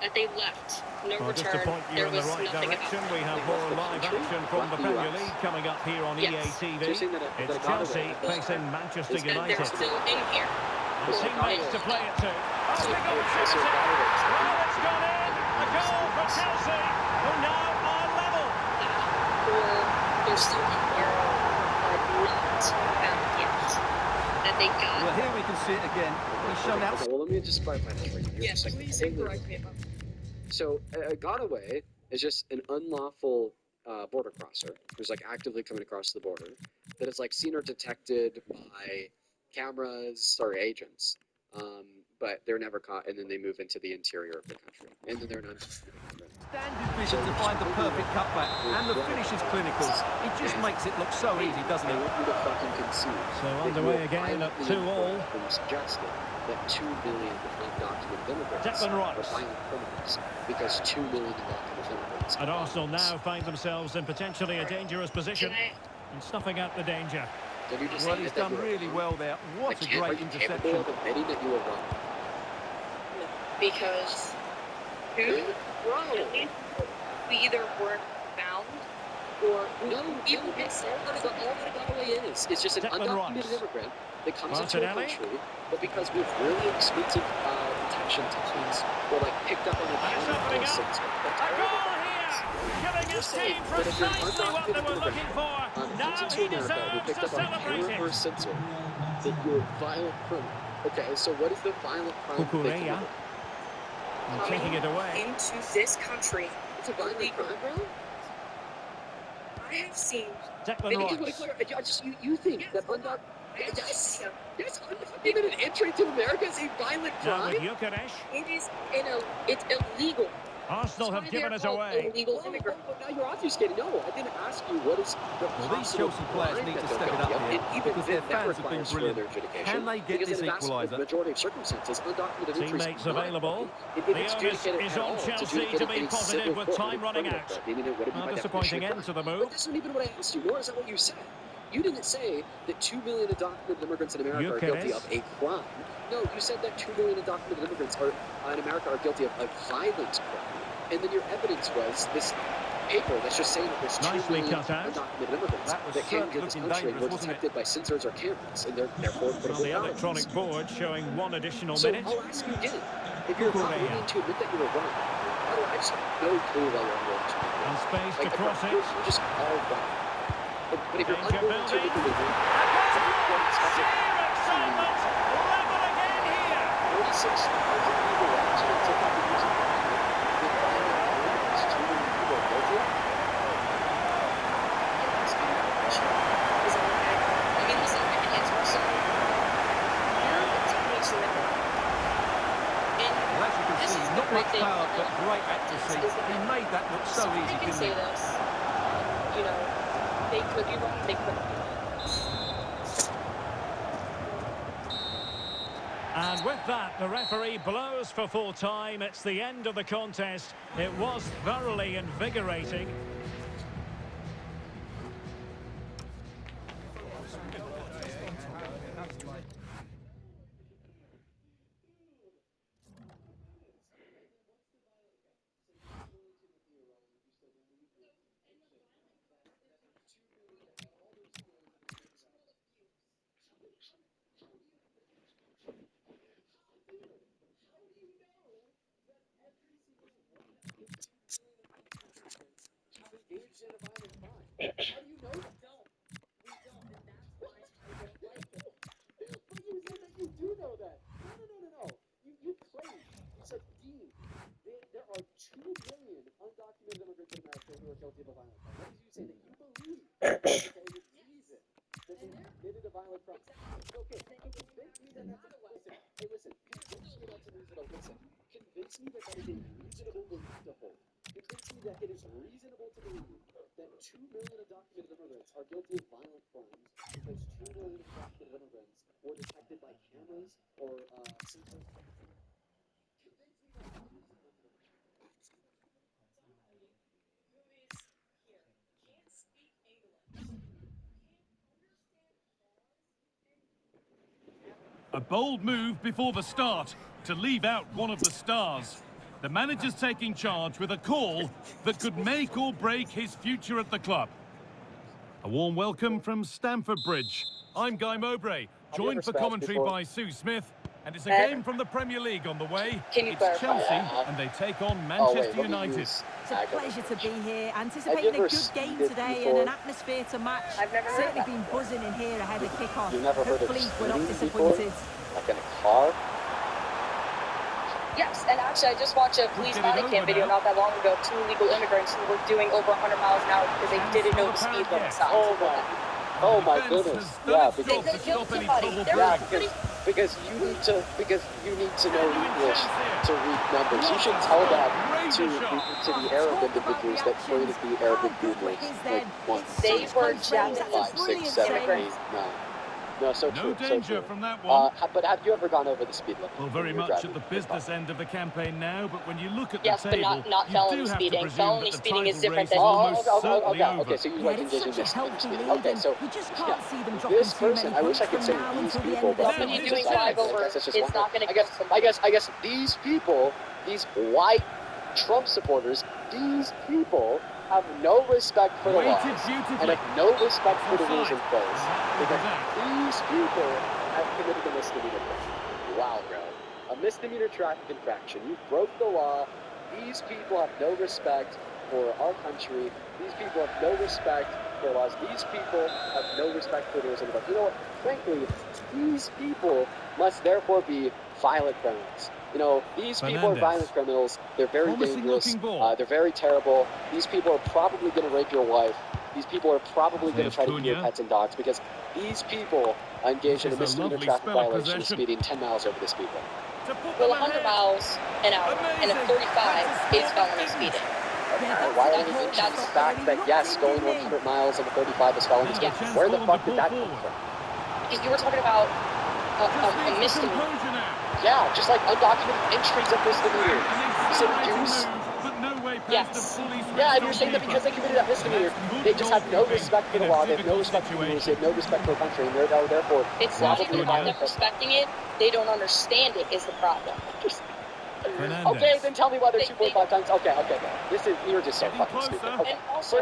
That they left. No Well, just to return. point you There in the was right nothing direction, about we have more live action from the Premier League coming up here on Yes. So you're EA saying TV. that It's that got Chelsea away. facing Manchester Is that that United. they're still in here. And teammates to play it to. Oh, So- big so opportunity. got away. Well, it's gone in. A goal for Chelsea, who now are level. Or they're still in here, but not found yet. That they got. Well, here we can see it again. He's shown out. Okay, well, let me just clarify this for you. Yes, Like, please thing is- correct me if I'm wrong. So a gotaway is just an unlawful border crosser who's like actively coming across the border that is like seen or detected by cameras or agents, but they're never caught, and then they move into the interior of the country, and then they're not. Standard vision to find the perfect cutback, and the finish is clinical. It just makes it look so easy, doesn't I it? want you to fucking concede. So that underway you are again at violently 2-all. incorrect when you suggested that 2 million undocumented immigrants Declan are Rice. violent criminals because 2 million undocumented immigrants. And are Arsenal violent. now find themselves in potentially a dangerous position Can I? and snuffing out the danger. Did you just Well, say he's that done you were really wrong? well there. What a Are great you capable interception. of admitting that you were wrong? Because who? Wrong. We either weren't found or No, people no, get all sent. that a gotaway is. It's just an Declan undocumented Rice. immigrant that comes into a Martinelli. country, but because we have really expensive detection techniques, we're like picked up on a And it's opening up. sensor. That's A all goal that here, is. giving You're his saying team that if you're an precisely what they were undocumented looking for. immigrant, Now comes he into America, we deserves picked to up on a celebrate camera or it. sensor that you're a violent criminal. Okay, so what is the violent crime that they Cucurella. committed? And taking it away. Into this country. It's a violent crime, bro? I have seen. Declan Maybe I just Rice. want to clarify. You think Yes, that hold on. I Yes, undocumented entry to America is a violent Now with crime. Gyökeres. It's illegal. Arsenal have given us away. Illegal immigrant. Now you're obfuscating. No, I didn't ask you what is the Well, these possible Chelsea players crime need that to they're step it guilty up of, here and even because their then, that fans have been requires brilliant. further adjudication. Can they get Because this in the vast equaliser? majority of circumstances, undocumented entry Teammates is not available. It The is onus adjudicated is at on all. It's Chelsea adjudicated to be in a positive civil with court, time in a running criminal out. court, meaning it would be A by disappointing definition a end to the crime. move. But this isn't even what I asked you, nor is that what you said. You didn't say that 2 million undocumented immigrants in America are guilty of a crime. No, you said that 2 million undocumented immigrants in America are guilty of a violent crime. And then your evidence was this paper that's just saying that there's 2 Nicely million cut out. undocumented immigrants That was that came into this looking country and were dangerous, wasn't it? detected by sensors or cameras, and they're therefore On criminal the felons. electronic board showing 1 additional So minute. I'll ask you again. If you're not Correa. willing to admit that you were wrong, I just have no clue why you're unwilling to admit it. And space to Like, cross it. you're just all wrong. But if you're Danger unwilling to admit building. that you're wrong, Sheer excitement! Level again here! 46,000 people watching on TikTok and YouTube. With violent crimes, 2 million people are guilty of it. I mean, listen, I can answer so you're a teenage immigrant. And Well, as you can this see, is the not great much thing. power, but great accuracy. He made that look so Somebody easy, can didn't say he? this. You know, they could be wrong, they could be. And with that, the referee blows for full time. It's the end of the contest. It was thoroughly invigorating. Engaged in a violent crime. How do you know that? But you said that you do know that. No. You claimed. You said, Dean, there are 2 million undocumented immigrants in America who are guilty of a violent crime. That is you saying that you believe, okay, with reason, that they committed a violent crime. Okay, convince me that that's listen, convince me that's a reasonable, convince me that that is a reasonable belief to hold. Convince me that it is reasonable to believe that 2 million undocumented immigrants are guilty of violent crimes because 2 million undocumented immigrants were detected by cameras or sensors. A bold move before the start to leave out one of the stars. The manager's taking charge with a call that could make or break his future at the club. A warm welcome from Stamford Bridge. I'm Guy Mowbray, joined for commentary by Sue Smith. And it's a game from the Premier League on the way. It's Chelsea, and they take on Manchester United. It's a pleasure to be here, anticipating a ever good game seen it today before? and an atmosphere to match. I've never heard Certainly that been before. buzzing in here ahead of kick-off. You've never heard of Hopefully we're not speeding before? disappointed. Like in a car? Yes, and actually, I just watched a police Get it body over cam video now. not that long ago. 2 illegal immigrants who were doing over 100 miles an hour because they didn't know the speed limit signs. Oh my Defense goodness. has Yeah, done its because job to stop any somebody. trouble They're yeah, brewing. because you need to know English to read numbers. You should tell that to the Arab individuals that created the Arabic numerals like once. They were Japanese. Japanese. 5, 6, 7, 8, 9. No, so No true. So danger true. from that one. But have you ever gone over the speed limit? Well, very when you're much driving at the your car? business end of the campaign now, but when you look at Yes, the but table, not you felony do have speeding. to presume Felony that the speeding is title different race than- is almost certainly okay. over. So you Yeah, like it's envision such a this healthy speeding. lead, Okay, and so you just can't see them dropping this too many person, I wish I points could say from now these until the people, end of the but Somebody season. doing That's 5 over that's just is one not going to I guess these people, these white Trump supporters, these people have no respect for the laws Weighted and beautifully. have no respect for the rules in Offside. place because That. these people have committed a misdemeanor crime. Wow, bro. A misdemeanor traffic infraction. You broke the law. These people have no respect for our country. These people have no respect for laws. These people have no respect for the rules of the country. You know what? Frankly, these people must therefore be violent criminals. You know, these people are Fernandez. violent criminals. They're very Promising dangerous. looking ball. They're very terrible. These people are probably going to rape your wife. These people are probably going to There's try to eat your Cunha. pets and dogs because these people engaged in a This is a misdemeanor lovely traffic spell of violation of possession. speeding 10 miles over the speed limit. To put Well, them 100 ahead. miles an hour and a Amazing. 35 That's a is score felony that speeding. Yeah, Okay, that's why it. are He they brought mentioning that the up fact there. He that, looked yes, in, going didn't he? 100 miles on a 35 is felony Now speed? the chance Where for the them fuck to did pull that come forward. from? You were talking about Just a needs the misdemeanor. composure now. Yeah, just like undocumented entries of misdemeanor. An exhilarating Seduce. move, but no way past Yes. the fully switched Yeah, and on you're saying that keeper. because they committed that misdemeanor, That's good they just have no goalkeeping respect for in the a law, they have no difficult respect for the rules, they situation. have no respect for the country, and they're therefore It's not probably even a about violent them respecting it. They don't understand it is the problem. Fernandez. Okay, then tell me why they're They- 2.5 times. Okay, bro. You're just so Getting fucking closer. stupid. Okay. And also,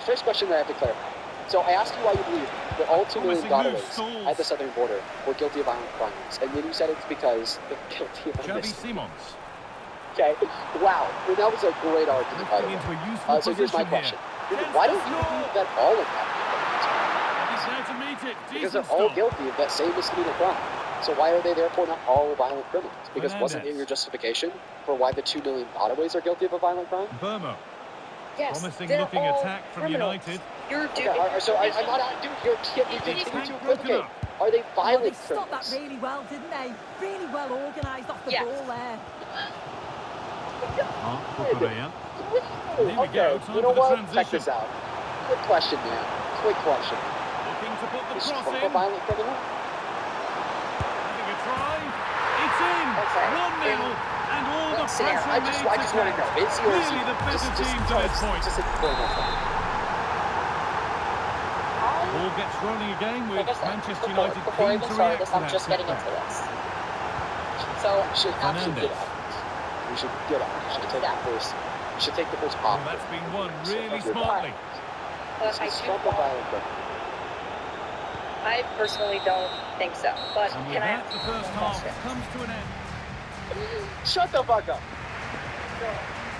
First question that I have to clarify. So I asked you why you believe that all 2 million Promising move, gotaways stalls. at the southern border were guilty of violent crimes, and then you said it's because they're guilty of Xavi misdemeanor. Simons. Okay, wow. Well, that was a great argument, by the Drifting way. into a useful So here's my position question. here. Why Chance don't to you score. believe that all of them are He's there to meet it. because Decent they're all stop. guilty of that same misdemeanor crime. So why are they therefore not all violent criminals? Because wasn't it Fernandez. your justification for why the 2 million gotaways are guilty of a violent crime? Burmo. yes, Promising they're looking all attack from criminals. United. You're Okay, I'm not, dude, you continue to Attack broken equivocate. up. Are they Well, they violent stopped that criminals? really well, didn't they? Really well organised off the Yes. ball there. Cucurella. And here we go, Okay, time you know for the what? Check transition. this out. Quick question, man. Quick question. Looking to put the Is cross Trump a in. violent criminal? Having a try. It's in. Okay. 1-0. And all the Scenario. pressure I made just to want to know. Is he or is he? Clearly the better Just team to this point. Just explain that. Ball gets rolling again with Like I said, Manchester before United I keen even to started react this, to I'm that just getting setback. into this. So, You should actually get Fernandez. out. You should get out. You should take the first. You should take the first Well, pop. that's been won really Of your smartly. but I Is do Trump a want, violent criminal? I personally don't think so. But And with can I that, ask the you first one half question? comes to an end. Shut the fuck up.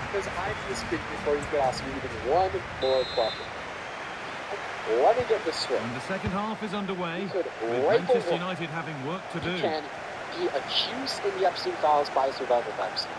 Because I need to speak before you can ask me even one more question. Let me get this straight. And the second half is underway, You could with rifle Manchester one. United having work to You do. can be accused in the Epstein files by survivor of Epstein.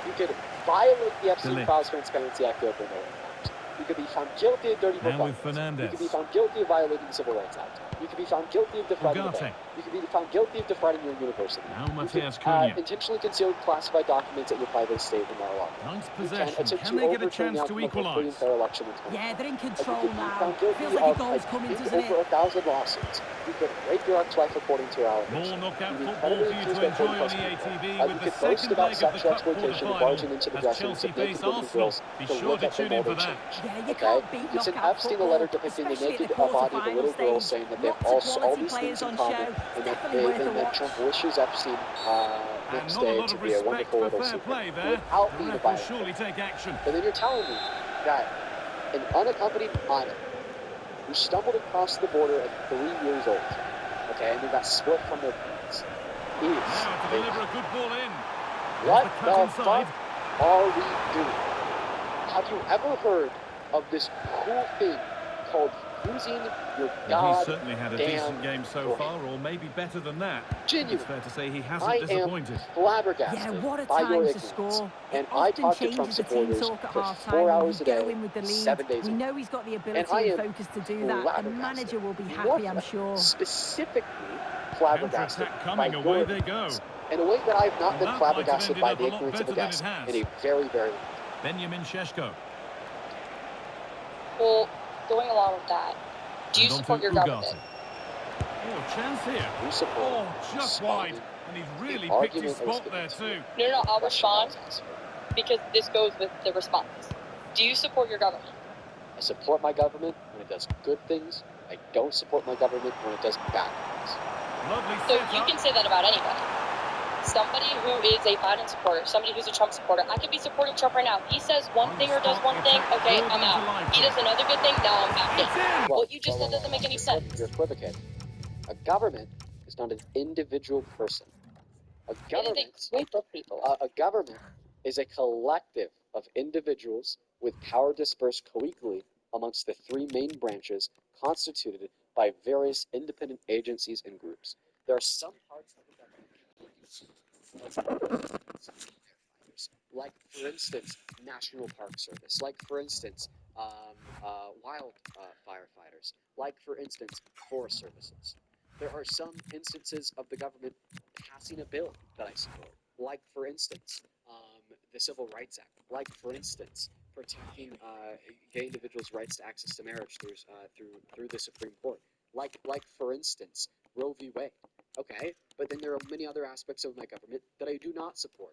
You could violate the Epstein Delict. Files Transparency Act over and over again. You could be found guilty of dirty book Now with violence. You could be Fernandez. found guilty of violating the Civil Rights Act. You could be found guilty of defrauding the Ugarte. bank. You could be found guilty of defrauding your university. Now You Matthias could Cunha. intentionally conceal classified documents at your private estate in Mar-a-Lago. Nice You possession. can attempt Can to they get a overturn the chance to outcome of a free and equalise? fair election in 2020. Yeah, they're in You control could be now. found guilty Feels like a of, goal's coming, doesn't it? over 1,000 lawsuits. You could rape your ex-wife according to our More knockout You'd be football for credibly you accused to of enjoy avoiding on custody. EATV You with the could boast second about leg of the sexual Cup exploitation and quarter-final barging into the as dressing rooms Chelsea of naked face women and Arsenal. girls Be to sure look to at them tune while in they for that. change. Yeah, you Okay? can't beat You could send knockout Epstein a football, letter depicting the especially at naked the body of a quarter-final little girl stage. saying that they have Lots of all quality these players things in on common show. It's and definitely worth a that watch. Trump wishes Epstein And next not a day lot to of be a respect wonderful for little fair secret play there. without The being a ref will violent surely criminal. take action. And then you're telling me that an unaccompanied minor who stumbled across the border at 3 years old, okay, and then got split from their parents, is Now to deliver a good ball in. what The cut the inside. fuck are we doing? Have you ever heard of this cool thing called using your Well, he's certainly had a decent goddamn game so brain? far, or maybe better than that. It's Genuine. fair to say he I hasn't am disappointed. Yeah, flabbergasted what a by your time to ignorance. score. And It I often talk to Trump changes the team supporters talk at for half-time 4 when hours you a go day, in with the lead. 7 days We a week. know he's got the And ability I and am focus to do that. The flabbergasted. manager will be What happy, I'm the- sure. Specifically flabbergasted Counter-attack by coming, your away they go. ignorance. In a way that I've not Well, been that might have flabbergasted ended by up the a lot ignorance of a better than guest it has. in a very, very long time. Benjamin Šeško. well, going along with that, do you And on support to your Ugarte. government? Oh, chance here. You support Oh, just spawning. wide. And he's really The picked his argument I was spot giving there to too. you. No, I'll Question I respond was asking. because this goes with the response. Do you support your government? I support my government when it does good things. I don't support my government when it does bad things. Lovely So set you up. can say that about anybody. Somebody who is a Biden supporter, somebody who's a Trump supporter. I could be supporting Trump right now. He says one thing or does one thing, okay, I'm out. He does another good thing, now I'm back It's in. in. What you just said doesn't make any sense. You're equivocating. A government is not an individual person. A It is government, a group of people. a government is a collective of individuals with power dispersed co-equally amongst the three main branches constituted by various independent agencies and groups. There are some parts of the government, like, for instance, National Park Service, like, for instance, wild firefighters, like, for instance, forest services. there are some instances of the government passing a bill that I support. Like, for instance, the Civil Rights Act. Like, for instance, protecting gay individuals' rights to access to marriage through the Supreme Court. Like for instance, Roe v. Wade. Okay, but then there are many other aspects of my government that I do not support.